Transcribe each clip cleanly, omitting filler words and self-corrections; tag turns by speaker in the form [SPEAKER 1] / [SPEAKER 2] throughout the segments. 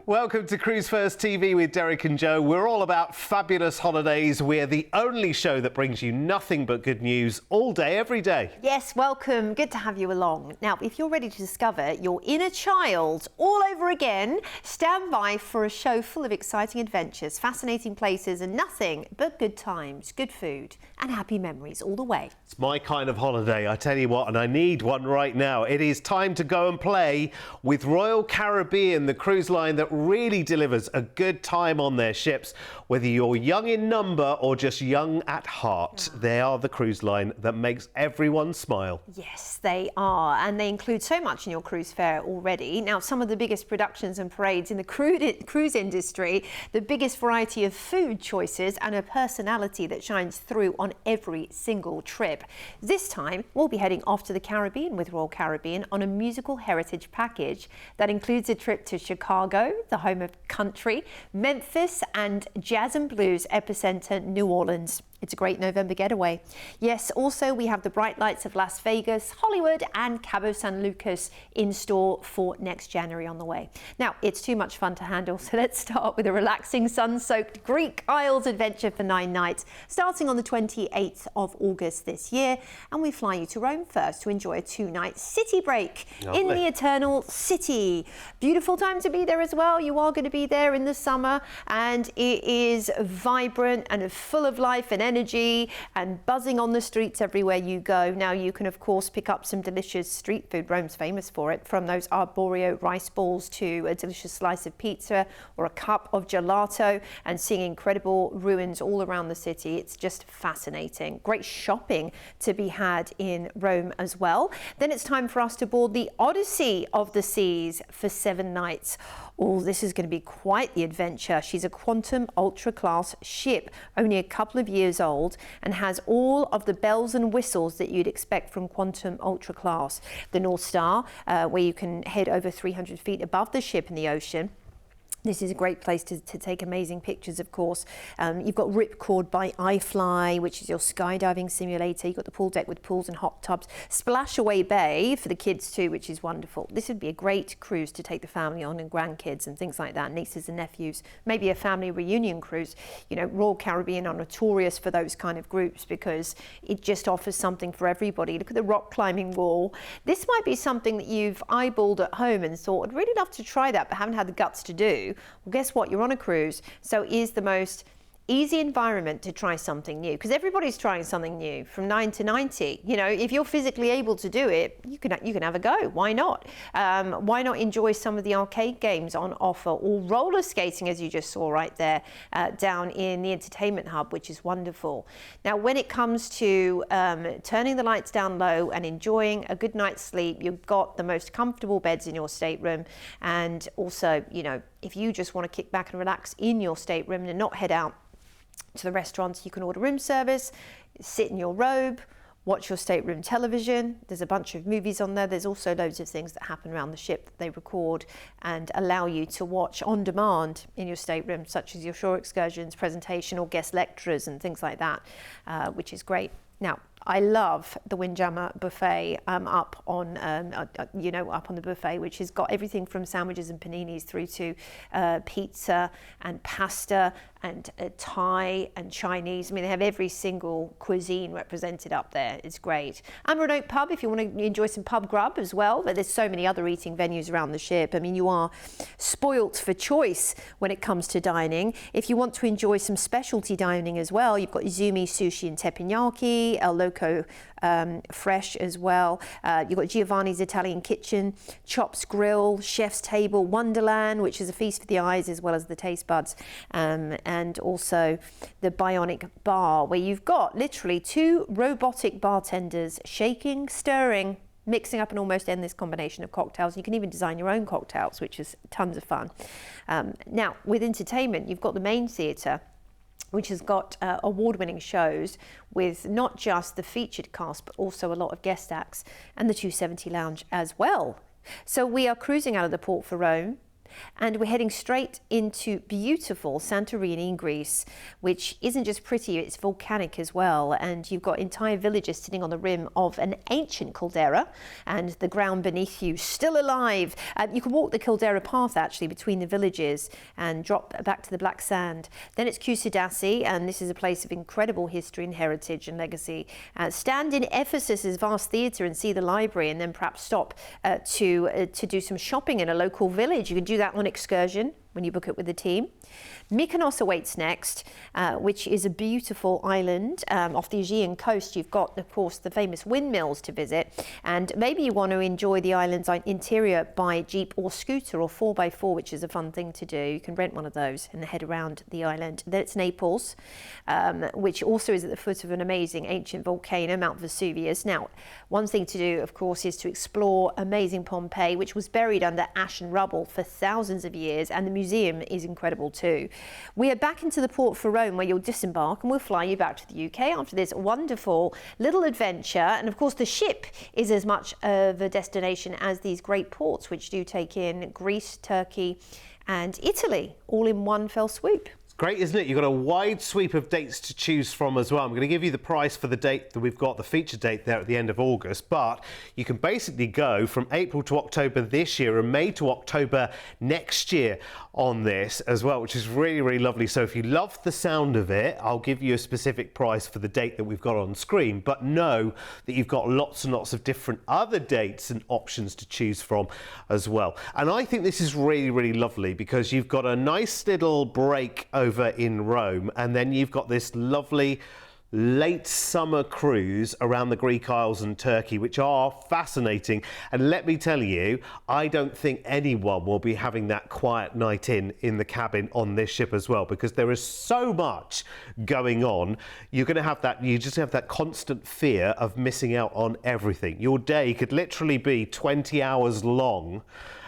[SPEAKER 1] Welcome to Cruise1st TV with Derek and Joe. We're all about fabulous holidays. We're the only show that brings you nothing but good news all day, every day.
[SPEAKER 2] Yes, welcome. Good to have you along. Now, if you're ready to discover your inner child all over again, stand by for a show full of exciting adventures, fascinating places, and nothing but good times, good food, and happy memories all the way.
[SPEAKER 1] It's my kind of holiday, I tell you what, and I need one right now. It is time to go and play with Royal Caribbean, the cruise line that really delivers a good time on their ships. Whether you're young in number or just young at heart, they are the cruise line that makes everyone smile.
[SPEAKER 2] Yes, they are, and they include so much in your cruise fare already. Now, some of the biggest productions and parades in the cruise industry, the biggest variety of food choices, and a personality that shines through on every single trip. This time, we'll be heading off to the Caribbean with Royal Caribbean on a musical heritage package that includes a trip to Chicago, the home of country, Memphis, and jazz and blues epicenter New Orleans. It's a great November getaway. Yes, also we have the bright lights of Las Vegas, Hollywood, and Cabo San Lucas in store for next January on the way. Now, it's too much fun to handle, so let's start with a relaxing sun-soaked Greek Isles adventure for 9 nights, starting on the 28th of August this year, and we fly you to Rome first to enjoy a 2-night city break. Lovely. In the Eternal City. Beautiful time to be there as well. You are going to be there in the summer, and it is vibrant and full of life and energy and buzzing on the streets everywhere you go. Now, you can of course pick up some delicious street food. Rome's famous for it, from those arborio rice balls to a delicious slice of pizza or a cup of gelato, and seeing incredible ruins all around the city. It's just fascinating. Great shopping to be had in Rome as well. Then it's time for us to board the Odyssey of the Seas for 7 nights. Oh, this is going to be quite the adventure. She's a Quantum Ultra class ship, only a couple of years old, and has all of the bells and whistles that you'd expect from Quantum Ultra class. The North Star, where you can head over 300 feet above the ship in the ocean. This is a great place to take amazing pictures, of course. You've got Ripcord by iFly, which is your skydiving simulator. You've got the pool deck with pools and hot tubs. Splashaway Bay for the kids too, which is wonderful. This would be a great cruise to take the family on, and grandkids and things like that, nieces and nephews. Maybe a family reunion cruise. You know, Royal Caribbean are notorious for those kind of groups because it just offers something for everybody. Look at the rock climbing wall. This might be something that you've eyeballed at home and thought, I'd really love to try that, but haven't had the guts to do. Well, guess what? You're on a cruise, so it is the most easy environment to try something new, because everybody's trying something new from 9 to 90. You know, if you're physically able to do it, you can have a go. Why not? Why not enjoy some of the arcade games on offer, or roller skating, as you just saw right there down in the entertainment hub, which is wonderful. Now, when it comes to turning the lights down low and enjoying a good night's sleep, you've got the most comfortable beds in your stateroom, and also, you know, if you just want to kick back and relax in your stateroom and not head out to the restaurants, you can order room service, sit in your robe, watch your stateroom television. There's a bunch of movies on there. There's also loads of things that happen around the ship that they record and allow you to watch on demand in your stateroom, such as your shore excursions, presentation, or guest lecturers and things like that, which is great. Now, I love the Windjammer buffet up on the buffet, which has got everything from sandwiches and paninis through to pizza and pasta and Thai and Chinese. I mean, they have every single cuisine represented up there. It's great. Amber Oak Pub, if you want to enjoy some pub grub as well, but there's so many other eating venues around the ship. I mean, you are spoilt for choice when it comes to dining. If you want to enjoy some specialty dining as well, you've got Izumi Sushi and Teppanyaki, El Loco Fresh as well. You've got Giovanni's Italian Kitchen, Chops Grill, Chef's Table, Wonderland, which is a feast for the eyes as well as the taste buds, and also the Bionic Bar, where you've got literally 2 robotic bartenders shaking, stirring, mixing up an almost endless combination of cocktails. You can even design your own cocktails, which is tons of fun. Now, with entertainment, you've got the main theatre, which has got award-winning shows with not just the featured cast, but also a lot of guest acts, and the 270 Lounge as well. So we are cruising out of the port for Rome. And we're heading straight into beautiful Santorini in Greece, which isn't just pretty, it's volcanic as well. And you've got entire villages sitting on the rim of an ancient caldera, and the ground beneath you still alive. You can walk the caldera path actually between the villages and drop back to the black sand. Then it's Kusadasi, and this is a place of incredible history and heritage and legacy. Stand in Ephesus's vast theatre and see the library, and then perhaps stop to do some shopping in a local village. You can do that on excursion when you book it with the team. Mykonos awaits next, which is a beautiful island off the Aegean coast. You've got, of course, the famous windmills to visit, and maybe you want to enjoy the island's interior by jeep or scooter or 4x4, which is a fun thing to do. You can rent one of those and head around the island. Then it's Naples, which also is at the foot of an amazing ancient volcano, Mount Vesuvius. Now, one thing to do, of course, is to explore amazing Pompeii, which was buried under ash and rubble for thousands of years, and the museum is incredible too. We are back into the port for Rome, where you'll disembark, and we'll fly you back to the UK after this wonderful little adventure. And of course, the ship is as much of a destination as these great ports, which do take in Greece, Turkey and Italy all in one fell swoop.
[SPEAKER 1] Great, isn't it? You've got a wide sweep of dates to choose from as well. I'm going to give you the price for the date that we've got, the feature date there at the end of August, but you can basically go from April to October this year and May to October next year on this as well, which is really, really lovely. So if you love the sound of it, I'll give you a specific price for the date that we've got on screen, but know that you've got lots and lots of different other dates and options to choose from as well. And I think this is really, really lovely because you've got a nice little break over in Rome, and then you've got this lovely late summer cruise around the Greek Isles and Turkey, which are fascinating. And let me tell you, I don't think anyone will be having that quiet night in the cabin on this ship as well, because there is so much going on. You're going to have that, you just have that constant fear of missing out on everything. Your day could literally be 20 hours long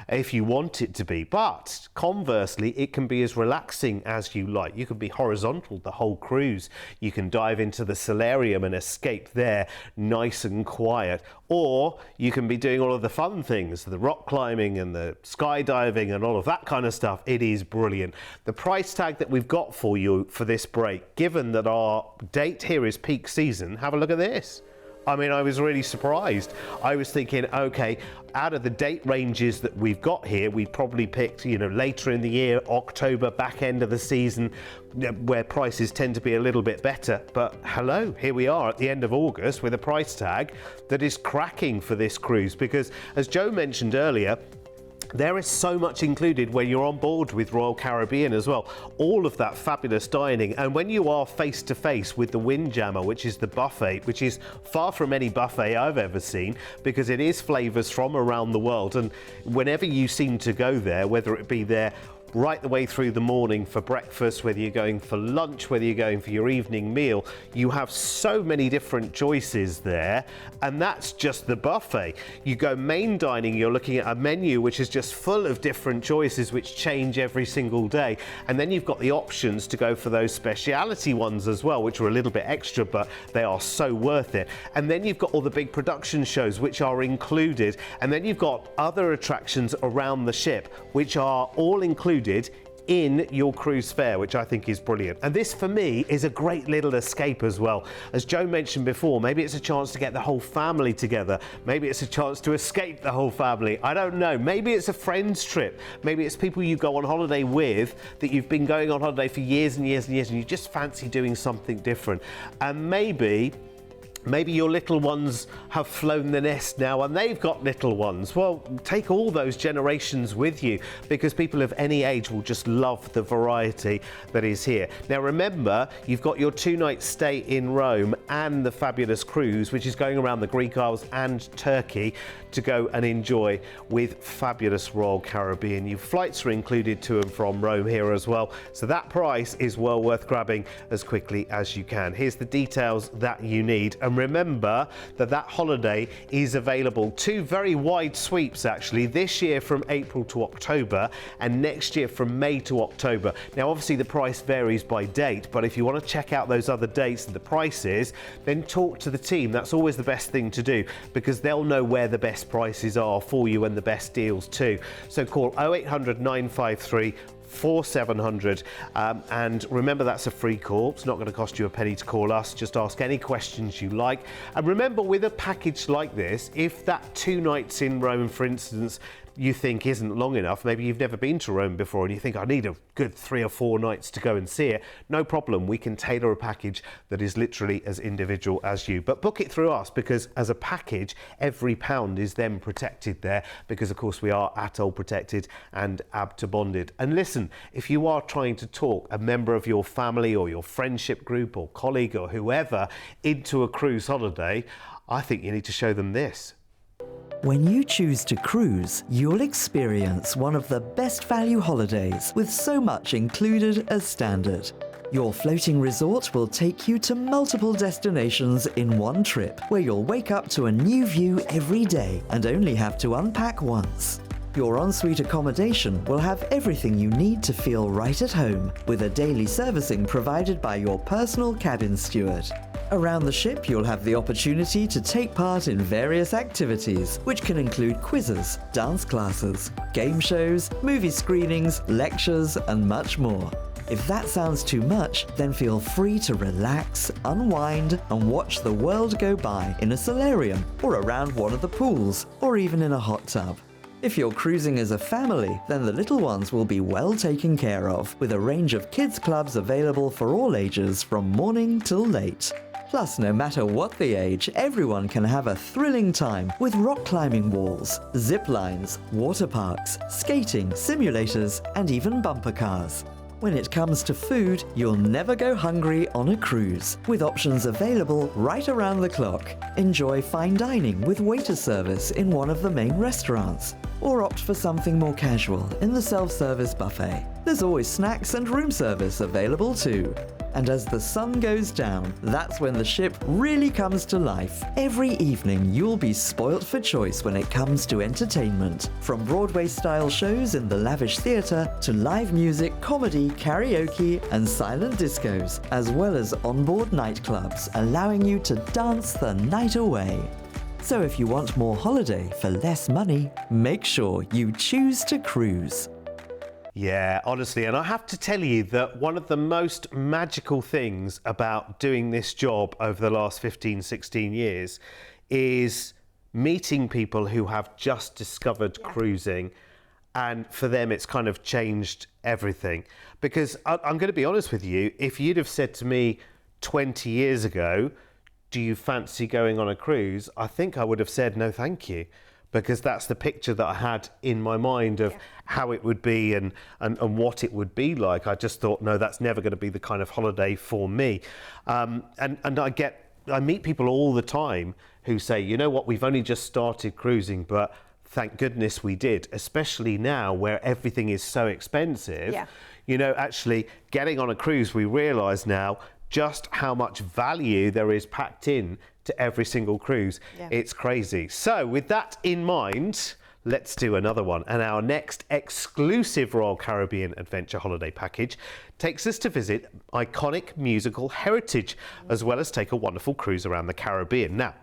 [SPEAKER 1] if you want it to be, but conversely it can be as relaxing as you like. You can be horizontal the whole cruise, you can dive into the solarium and escape there nice and quiet, or you can be doing all of the fun things, the rock climbing and the skydiving and all of that kind of stuff. It is brilliant. The price tag that we've got for you for this break, given that our date here is peak season, have a look at this. I mean, I was really surprised. I was thinking, okay, out of the date ranges that we've got here, we probably picked, you know, later in the year, October, back end of the season, where prices tend to be a little bit better. But hello, here we are at the end of August with a price tag that is cracking for this cruise, because as Joe mentioned earlier, there is so much included when you're on board with Royal Caribbean as well. All of that fabulous dining. And when you are face to face with the Windjammer, which is the buffet, which is far from any buffet I've ever seen, because it is flavours from around the world. And whenever you seem to go there, whether it be there right the way through the morning for breakfast, whether you're going for lunch, whether you're going for your evening meal, you have so many different choices there, and that's just the buffet. You go main dining, you're looking at a menu which is just full of different choices which change every single day, and then you've got the options to go for those speciality ones as well, which are a little bit extra, but they are so worth it. And then you've got all the big production shows which are included, and then you've got other attractions around the ship which are all included in your cruise fare, which I think is brilliant. And this for me is a great little escape as well. As Joe mentioned before, maybe it's a chance to get the whole family together. Maybe it's a chance to escape the whole family. I don't know. Maybe it's a friend's trip. Maybe it's people you go on holiday with that you've been going on holiday for years and years and years, and you just fancy doing something different. And maybe your little ones have flown the nest now and they've got little ones. Well, take all those generations with you, because people of any age will just love the variety that is here. Now remember, you've got your 2-night stay in Rome and the fabulous cruise, which is going around the Greek Isles and Turkey to go and enjoy with fabulous Royal Caribbean. Your flights are included to and from Rome here as well. So that price is well worth grabbing as quickly as you can. Here's the details that you need. And And remember that that holiday is available 2 very wide sweeps actually, this year from April to October and next year from May to October. Now obviously the price varies by date, but if you want to check out those other dates and the prices, then talk to the team. That's always the best thing to do, because they'll know where the best prices are for you and the best deals too. So call 0800 953 4700 and remember, that's a free call. It's not going to cost you a penny to call us. Just ask any questions you like. And remember, with a package like this, if that 2 nights in Rome, for instance, you think isn't long enough, maybe you've never been to Rome before and you think I need a good 3 or 4 nights to go and see it, no problem. We can tailor a package that is literally as individual as you. But book it through us, because as a package, every pound is then protected there, because of course we are ATOL protected and ABTA bonded. And listen, if you are trying to talk a member of your family or your friendship group or colleague or whoever into a cruise holiday, I think you need to show them this.
[SPEAKER 3] When you choose to cruise, you'll experience one of the best value holidays with so much included as standard. Your floating resort will take you to multiple destinations in one trip, where you'll wake up to a new view every day and only have to unpack once. Your ensuite accommodation will have everything you need to feel right at home, with a daily servicing provided by your personal cabin steward. Around the ship, you'll have the opportunity to take part in various activities, which can include quizzes, dance classes, game shows, movie screenings, lectures, and much more. If that sounds too much, then feel free to relax, unwind, and watch the world go by in a solarium, or around one of the pools, or even in a hot tub. If you're cruising as a family, then the little ones will be well taken care of, with a range of kids clubs available for all ages from morning till late. Plus, no matter what the age, everyone can have a thrilling time with rock climbing walls, zip lines, water parks, skating, simulators, and even bumper cars. When it comes to food, you'll never go hungry on a cruise, with options available right around the clock. Enjoy fine dining with waiter service in one of the main restaurants, or opt for something more casual in the self-service buffet. There's always snacks and room service available too. And as the sun goes down, that's when the ship really comes to life. Every evening, you'll be spoilt for choice when it comes to entertainment. From Broadway-style shows in the lavish theatre to live music, comedy, karaoke, and silent discos, as well as onboard nightclubs, allowing you to dance the night away. So if you want more holiday for less money, make sure you choose to cruise.
[SPEAKER 1] Yeah, honestly, and I have to tell you that one of the most magical things about doing this job over the last 15, 16 years is meeting people who have just discovered cruising, and for them it's kind of changed everything. Because I'm going to be honest with you, if you'd have said to me 20 years ago, do you fancy going on a cruise? I think I would have said no thank you, because that's the picture that I had in my mind of how it would be and what it would be like. I just thought, no, that's never going to be the kind of holiday for me. And I meet people all the time who say, you know what, we've only just started cruising, but thank goodness we did, especially now where everything is so expensive.
[SPEAKER 2] Yeah.
[SPEAKER 1] You know, actually getting on a cruise, we realise now just how much value there is packed in to every single cruise.
[SPEAKER 2] Yeah.
[SPEAKER 1] It's crazy. So with that in mind, let's do another one. And our next exclusive Royal Caribbean Adventure holiday package takes us to visit iconic musical heritage, as well as take a wonderful cruise around the Caribbean. Now,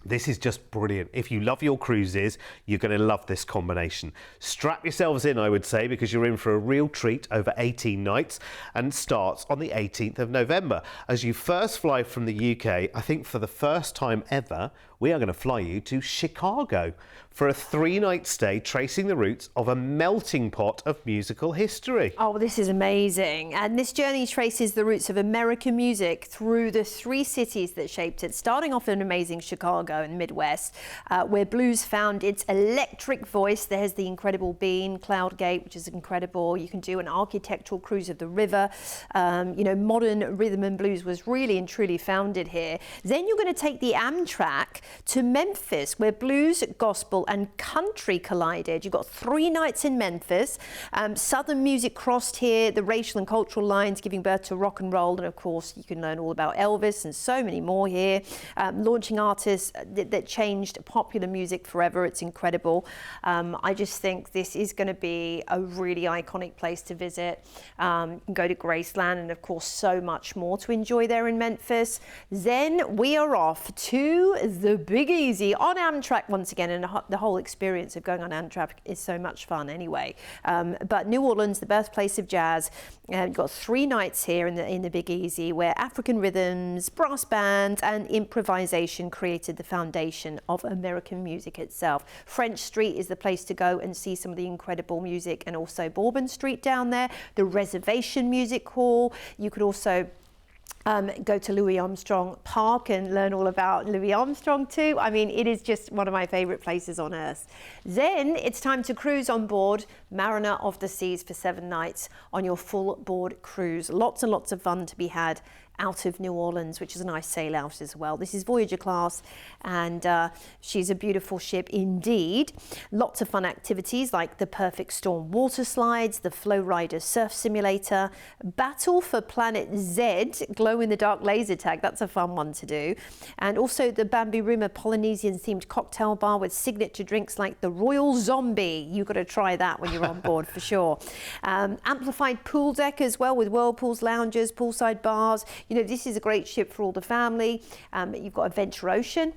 [SPEAKER 1] this is just brilliant. If you love your cruises, you're going to love this combination. Strap yourselves in, I would say, because you're in for a real treat over 18 nights, and starts on the 18th of November. As you first fly from the UK, I think for the first time ever, we are going to fly you to Chicago for a 3-night stay tracing the roots of a melting pot of musical history.
[SPEAKER 2] Oh, this is amazing. And this journey traces the roots of American music through the 3 cities that shaped it, starting off in amazing Chicago. Chicago and Midwest, where blues found its electric voice. There's the incredible Bean, Cloud Gate, which is incredible. You can do an architectural cruise of the river. You know, modern rhythm and blues was really and truly founded here. Then you're going to take the Amtrak to Memphis, where blues, gospel and country collided. You've got 3 nights in Memphis. Southern music crossed here, the racial and cultural lines giving birth to rock and roll. And of course, you can learn all about Elvis and so many more here. Launching artists that changed popular music forever. It's incredible. I just think this is going to be a really iconic place to visit. You can go to Graceland and of course so much more to enjoy there in Memphis. Then we are off to the Big Easy on Amtrak once again, and the whole experience of going on Amtrak is so much fun anyway. But New Orleans, the birthplace of jazz, you've got 3 nights here in the Big Easy, where African rhythms, brass bands and improvisation created the foundation of American music itself. French Street is the place to go and see some of the incredible music, and also Bourbon Street down there, the Reservation Music Hall. You could also go to Louis Armstrong Park and learn all about Louis Armstrong too. I mean, it is just one of my favourite places on earth. Then it's time to cruise on board Mariner of the Seas for 7 nights on your full board cruise. Lots and lots of fun to be had out of New Orleans, which is a nice sail out as well. This is Voyager class, and she's a beautiful ship indeed. Lots of fun activities like the Perfect Storm water slides, the Flow Rider surf simulator, Battle for Planet Z, glow-in-the-dark laser tag. That's a fun one to do. And also the Bambi Rima Polynesian-themed cocktail bar with signature drinks like the Royal Zombie. You've got to try that when you're on board for sure. Amplified pool deck as well with whirlpools, lounges, poolside bars. You know, this is a great ship for all the family. You've got Adventure Ocean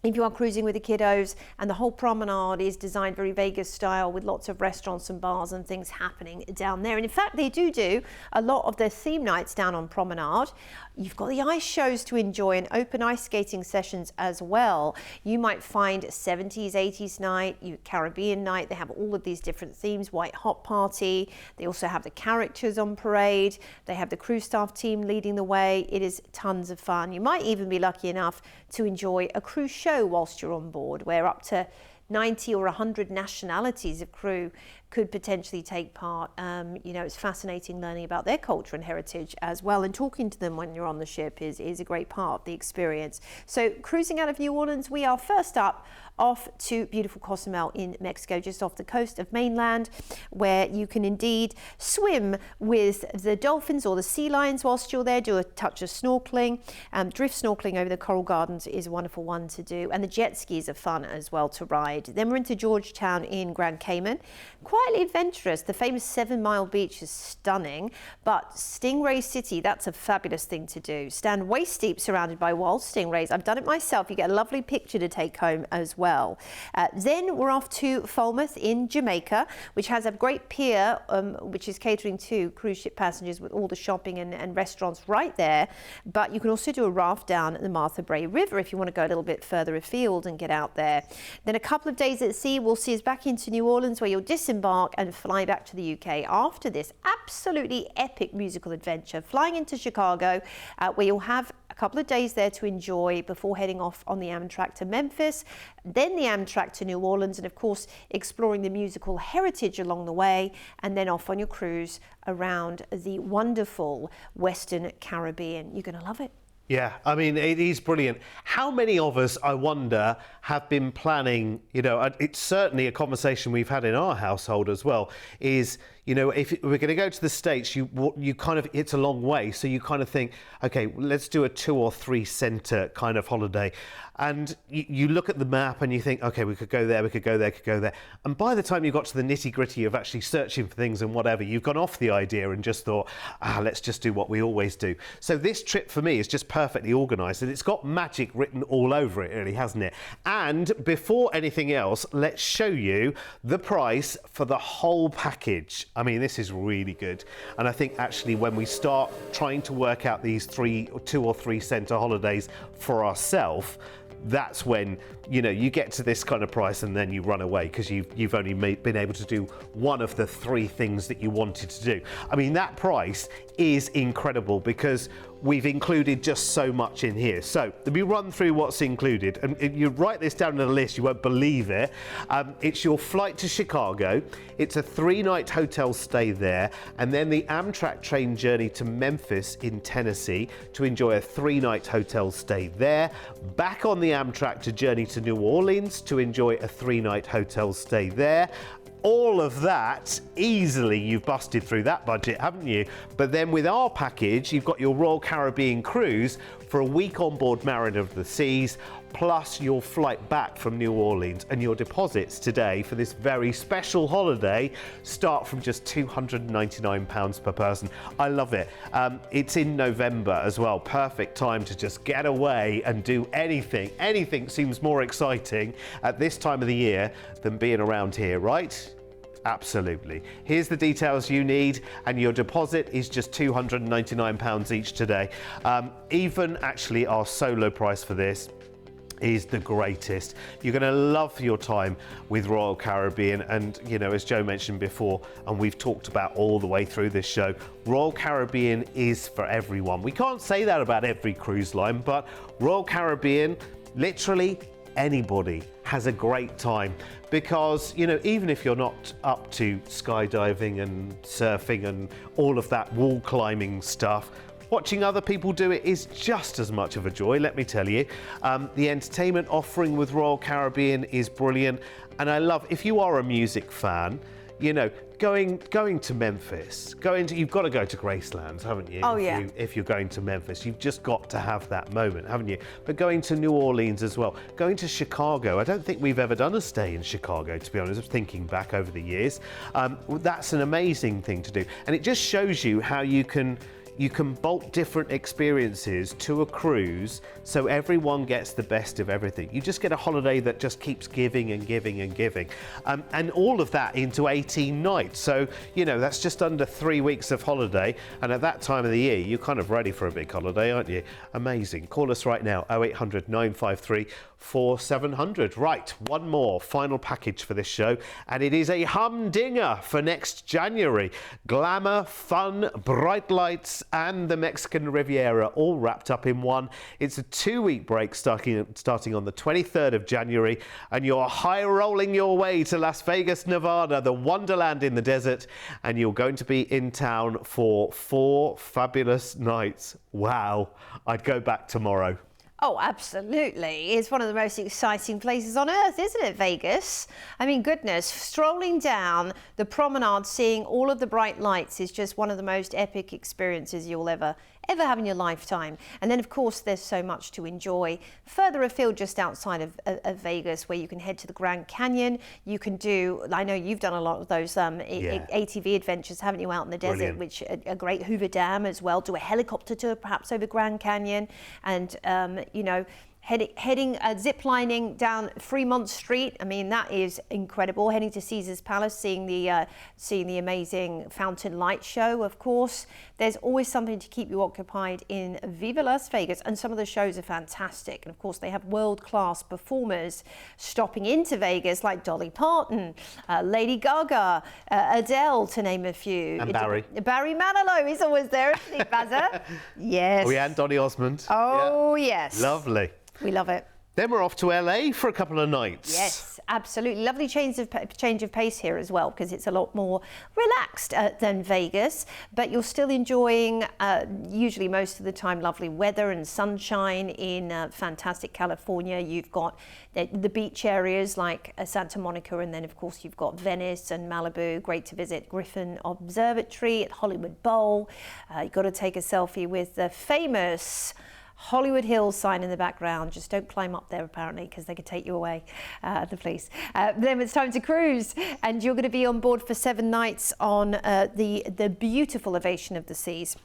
[SPEAKER 2] if you are cruising with the kiddos, and the whole promenade is designed very Vegas style with lots of restaurants and bars and things happening down there. And in fact, they do a lot of their theme nights down on promenade. You've got the ice shows to enjoy and open ice skating sessions as well. You might find 70s, 80s night, Caribbean night. They have all of these different themes, White Hot Party. They also have the characters on parade. They have the crew staff team leading the way. It is tons of fun. You might even be lucky enough to enjoy a cruise show whilst you're on board, where up to 90 or 100 nationalities of crew could potentially take part. You know, it's fascinating learning about their culture and heritage as well, and talking to them when you're on the ship is a great part of the experience. So cruising out of New Orleans, we are first up off to beautiful Cozumel in Mexico, just off the coast of mainland, where you can indeed swim with the dolphins or the sea lions whilst you're there, do a touch of snorkeling. Drift snorkeling over the coral gardens is a wonderful one to do, and the jet skis are fun as well to ride. Then we're into Georgetown in Grand Cayman. Quietly adventurous. The famous 7 Mile Beach is stunning, but Stingray City, that's a fabulous thing to do. Stand waist deep surrounded by wild stingrays. I've done it myself. You get a lovely picture to take home as well. Then we're off to Falmouth in Jamaica, which has a great pier, which is catering to cruise ship passengers with all the shopping and restaurants right there. But you can also do a raft down the Martha Brae River if you want to go a little bit further afield and get out there. Then a couple of days at sea will see us back into New Orleans, where you'll disembark and fly back to the UK after this absolutely epic musical adventure, flying into Chicago, where you'll have a couple of days there to enjoy before heading off on the Amtrak to Memphis, then the Amtrak to New Orleans, and of course exploring the musical heritage along the way, and then off on your cruise around the wonderful Western Caribbean. You're going to love it.
[SPEAKER 1] Yeah, I mean, it is brilliant. How many of us, I wonder, have been planning, you know, it's certainly a conversation we've had in our household as well, is, you know, if we're going to go to the States, you kind of, it's a long way. So you kind of think, okay, let's do a 2 or 3 center kind of holiday. And you look at the map and you think, okay, we could go there, we could go there, could go there. And by the time you got to the nitty gritty of actually searching for things and whatever, you've gone off the idea and just thought, let's just do what we always do. So this trip for me is just perfectly organized, and it's got magic written all over it, really, hasn't it? And before anything else, let's show you the price for the whole package. I mean, this is really good. And I think actually when we start trying to work out these 2 or 3 center holidays for ourselves, that's when, you know, you get to this kind of price and then you run away because you've only been able to do one of the 3 things that you wanted to do. I mean, that price is incredible because we've included just so much in here. So let me run through what's included, and you write this down in a list, you won't believe it. It's your flight to Chicago, it's a 3-night hotel stay there, and then the Amtrak train journey to Memphis in Tennessee to enjoy a 3-night hotel stay there, back on the Amtrak to journey to New Orleans to enjoy a 3-night hotel stay there. All of that, easily you've busted through that budget, haven't you? But then with our package, you've got your Royal Caribbean cruise for a week on board Mariner of the Seas, plus your flight back from New Orleans, and your deposits today for this very special holiday start from just £299 per person. I love it. It's in November as well. Perfect time to just get away and do anything. Anything seems more exciting at this time of the year than being around here, right? Absolutely. Here's the details you need, and your deposit is just £299 each today. Even actually our solo price for this is the greatest. You're going to love your time with Royal Caribbean, and you know, as Joe mentioned before, and we've talked about all the way through this show, Royal Caribbean is for everyone. We can't say that about every cruise line, but Royal Caribbean, literally anybody has a great time, because you know, even if you're not up to skydiving and surfing and all of that wall climbing stuff, watching other people do it is just as much of a joy, let me tell you. The entertainment offering with Royal Caribbean is brilliant, and I love, if you are a music fan, you know, going to Memphis, you've got to go to Gracelands, haven't you?
[SPEAKER 2] Oh, yeah.
[SPEAKER 1] If you're going to Memphis, you've just got to have that moment, haven't you? But going to New Orleans as well, going to Chicago, I don't think we've ever done a stay in Chicago, to be honest, thinking back over the years. That's an amazing thing to do, and it just shows you how you can bolt different experiences to a cruise so everyone gets the best of everything. You just get a holiday that just keeps giving and giving and giving. And all of that into 18 nights. So, you know, that's just under 3 weeks of holiday. And at that time of the year, you're kind of ready for a big holiday, aren't you? Amazing. Call us right now, 0800 953 4700. Right, one more final package for this show, and it is a humdinger for next January. Glamour, fun, bright lights, and the Mexican Riviera all wrapped up in one. It's a 2-week break starting on the 23rd of January, and you're high rolling your way to Las Vegas, Nevada, the wonderland in the desert, and you're going to be in town for 4 fabulous nights. Wow, I'd go back tomorrow.
[SPEAKER 2] Oh, absolutely. It's one of the most exciting places on earth, isn't it, Vegas? I mean, goodness, strolling down the promenade, seeing all of the bright lights is just one of the most epic experiences you'll ever have in your lifetime. And then, of course, there's so much to enjoy further afield just outside of Vegas, where you can head to the Grand Canyon. You can do, I know you've done a lot of those ATV adventures, haven't you, out in the desert,
[SPEAKER 1] Brilliant.
[SPEAKER 2] which a great Hoover Dam as well. Do a helicopter tour perhaps over Grand Canyon, and you know, heading zip lining down Fremont Street. I mean, that is incredible. Heading to Caesar's Palace, seeing the amazing fountain light show. Of course, there's always something to keep you occupied in Viva Las Vegas, and some of the shows are fantastic. And of course, they have world-class performers stopping into Vegas, like Dolly Parton, Lady Gaga, Adele, to name a few.
[SPEAKER 1] And Barry
[SPEAKER 2] Manilow is always there, isn't he, Bazza? Yes.
[SPEAKER 1] Oh, yeah, and Donny Osmond.
[SPEAKER 2] Oh, yes.
[SPEAKER 1] Lovely.
[SPEAKER 2] We love it.
[SPEAKER 1] Then we're off to LA for a couple of nights.
[SPEAKER 2] Yes, absolutely. Lovely change of pace here as well, because it's a lot more relaxed than Vegas, but you're still enjoying, usually most of the time, lovely weather and sunshine in fantastic California. You've got the beach areas like Santa Monica, and then of course you've got Venice and Malibu. Great to visit Griffin Observatory at Hollywood Bowl. You've got to take a selfie with the famous Hollywood Hills sign in the background. Just don't climb up there, apparently, because they could take you away, the police. Then it's time to cruise, and you're going to be on board for 7 nights on the beautiful Ovation of the Seas.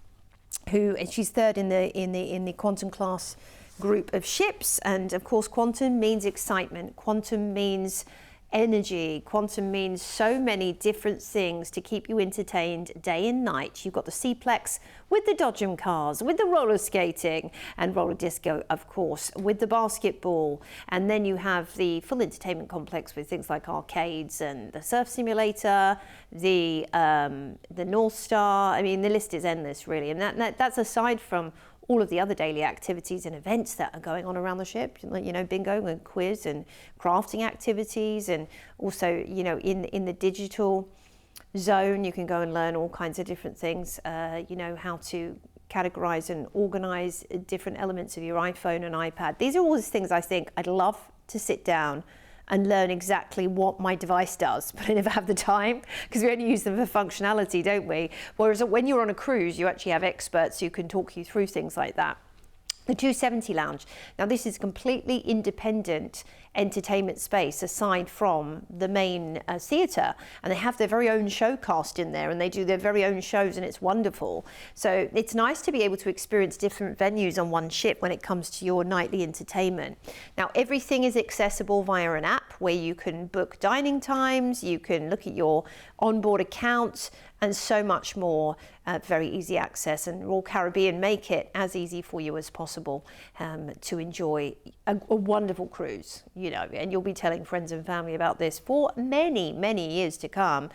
[SPEAKER 2] She's third in the Quantum class group of ships, and of course, Quantum means excitement. Quantum means energy. Quantum means so many different things to keep you entertained day and night. You've got the Seaplex with the Dodgem cars, with the roller skating and roller disco, of course, with the basketball. And then you have the full entertainment complex with things like arcades and the surf simulator, the North Star. I mean, the list is endless, really. And that's aside from all of the other daily activities and events that are going on around the ship, you know, bingo and quiz and crafting activities, and also, you know, in the digital zone, you can go and learn all kinds of different things, you know, how to categorize and organize different elements of your iPhone and iPad. These are all the things I think I'd love to sit down and learn exactly what my device does, but I never have the time because we only use them for functionality, don't we? Whereas when you're on a cruise, you actually have experts who can talk you through things like that. The 270 Lounge. Now this is completely independent entertainment space aside from the main theatre, and they have their very own show cast in there, and they do their very own shows, and it's wonderful. So it's nice to be able to experience different venues on one ship when it comes to your nightly entertainment. Now everything is accessible via an app where you can book dining times, you can look at your onboard accounts, and so much more. Very easy access, and Royal Caribbean make it as easy for you as possible to enjoy a wonderful cruise, you know, and you'll be telling friends and family about this for many, many years to come.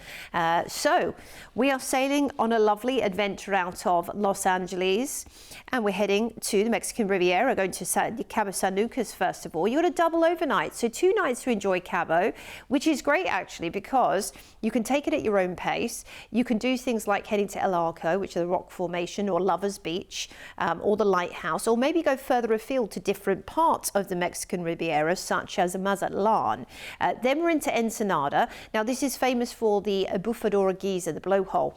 [SPEAKER 2] So we are sailing on a lovely adventure out of Los Angeles, and we're heading to the Mexican Riviera, going to Cabo San Lucas first of all. You've got a double overnight, so 2 nights to enjoy Cabo, which is great actually because you can take it at your own pace. You can do things like heading to El Arco, which is the rock formation, or Lovers Beach, or the lighthouse, or maybe go further afield to different parts of the Mexican Riviera, such as Mazatlan. Then we're into Ensenada. Now this is famous for the Bufadora Giza, the blowhole.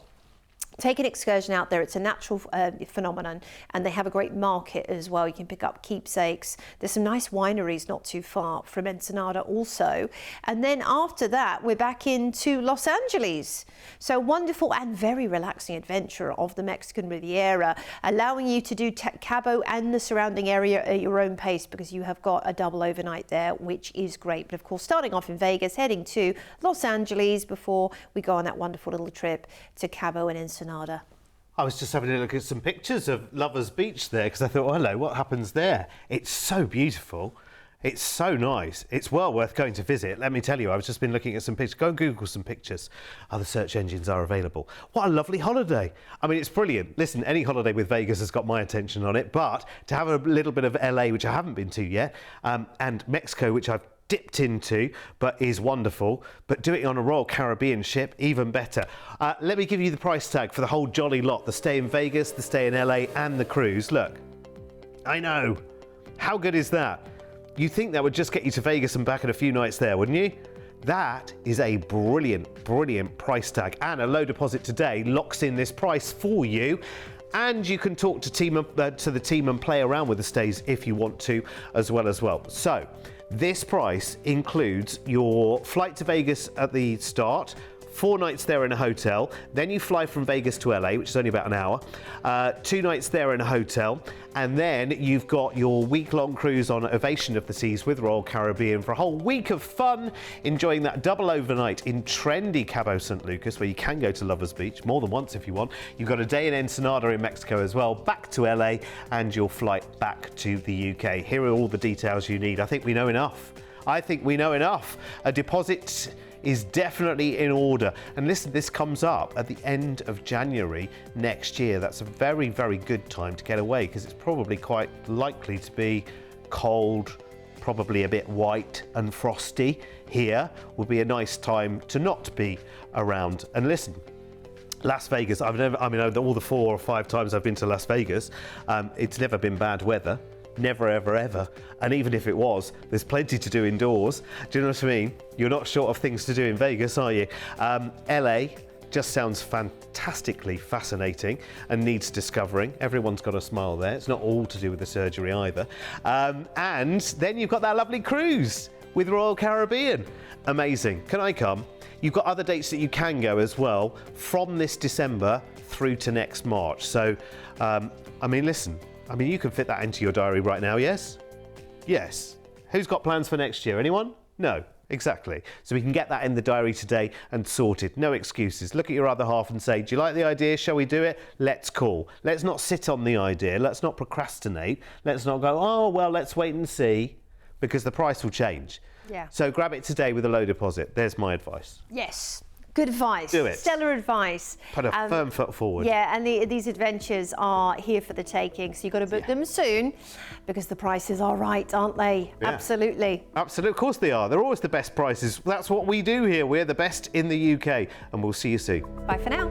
[SPEAKER 2] Take an excursion out there. It's a natural phenomenon, and they have a great market as well. You can pick up keepsakes. There's some nice wineries not too far from Ensenada also. And then after that, we're back into Los Angeles. So wonderful and very relaxing adventure of the Mexican Riviera, allowing you to do Cabo and the surrounding area at your own pace because you have got a double overnight there, which is great. But of course, starting off in Vegas, heading to Los Angeles before we go on that wonderful little trip to Cabo and Ensenada.
[SPEAKER 1] I was just having a look at some pictures of Lovers Beach there because I thought, oh, hello, what happens there? It's so beautiful. It's so nice. It's well worth going to visit. Let me tell you, I've just been looking at some pictures. Go and Google some pictures. Other search engines are available. What a lovely holiday. I mean, it's brilliant. Listen, any holiday with Vegas has got my attention on it, but to have a little bit of LA, which I haven't been to yet, and Mexico, which I've dipped into, but is wonderful, but do it on a Royal Caribbean ship, even better. Let me give you the price tag for the whole jolly lot, the stay in Vegas, the stay in LA, and the cruise. Look, I know, how good is that? You think that would just get you to Vegas and back in a few nights there, wouldn't you? That is a brilliant, brilliant price tag, and a low deposit today locks in this price for you. And you can talk to the team and play around with the stays if you want to as well. So this price includes your flight to Vegas at the start, 4 nights there in a hotel, then you fly from Vegas to LA, which is only about an hour, 2 nights there in a hotel, and then you've got your week-long cruise on Ovation of the Seas with Royal Caribbean for a whole week of fun, enjoying that double overnight in trendy Cabo San Lucas, where you can go to Lovers Beach more than once if you want. You've got a day in Ensenada in Mexico as well, back to LA, and your flight back to the UK. Here are all the details you need. I think we know enough. A deposit is definitely in order. And listen, this comes up at the end of January next year. That's a very, very good time to get away because it's probably quite likely to be cold, probably a bit white and frosty. Here would be a nice time to not be around. And listen, Las Vegas, all the 4 or 5 times I've been to Las Vegas, it's never been bad weather. Never, ever, ever. And even if it was, there's plenty to do indoors. Do you know what I mean? You're not short of things to do in Vegas, are you? LA just sounds fantastically fascinating and needs discovering. Everyone's got a smile there. It's not all to do with the surgery either. And then you've got that lovely cruise with Royal Caribbean. Amazing. Can I come? You've got other dates that you can go as well from this December through to next March. So, listen. You can fit that into your diary right now, yes? Yes. Who's got plans for next year? Anyone? No. Exactly. So we can get that in the diary today and sorted. No excuses. Look at your other half and say, do you like the idea? Shall we do it? Let's call. Let's not sit on the idea. Let's not procrastinate. Let's not go, oh, well, let's wait and see, because the price will change.
[SPEAKER 2] Yeah.
[SPEAKER 1] So grab it today with a low deposit. There's my advice.
[SPEAKER 2] Yes. Good advice.
[SPEAKER 1] Do it.
[SPEAKER 2] Stellar advice.
[SPEAKER 1] Put a firm foot forward.
[SPEAKER 2] Yeah, and these adventures are here for the taking, so you've got to book them soon because the prices are right, aren't they?
[SPEAKER 1] Yeah.
[SPEAKER 2] Absolutely.
[SPEAKER 1] Absolutely, of course they are. They're always the best prices. That's what we do here. We're the best in the UK, and we'll see you soon.
[SPEAKER 2] Bye for now.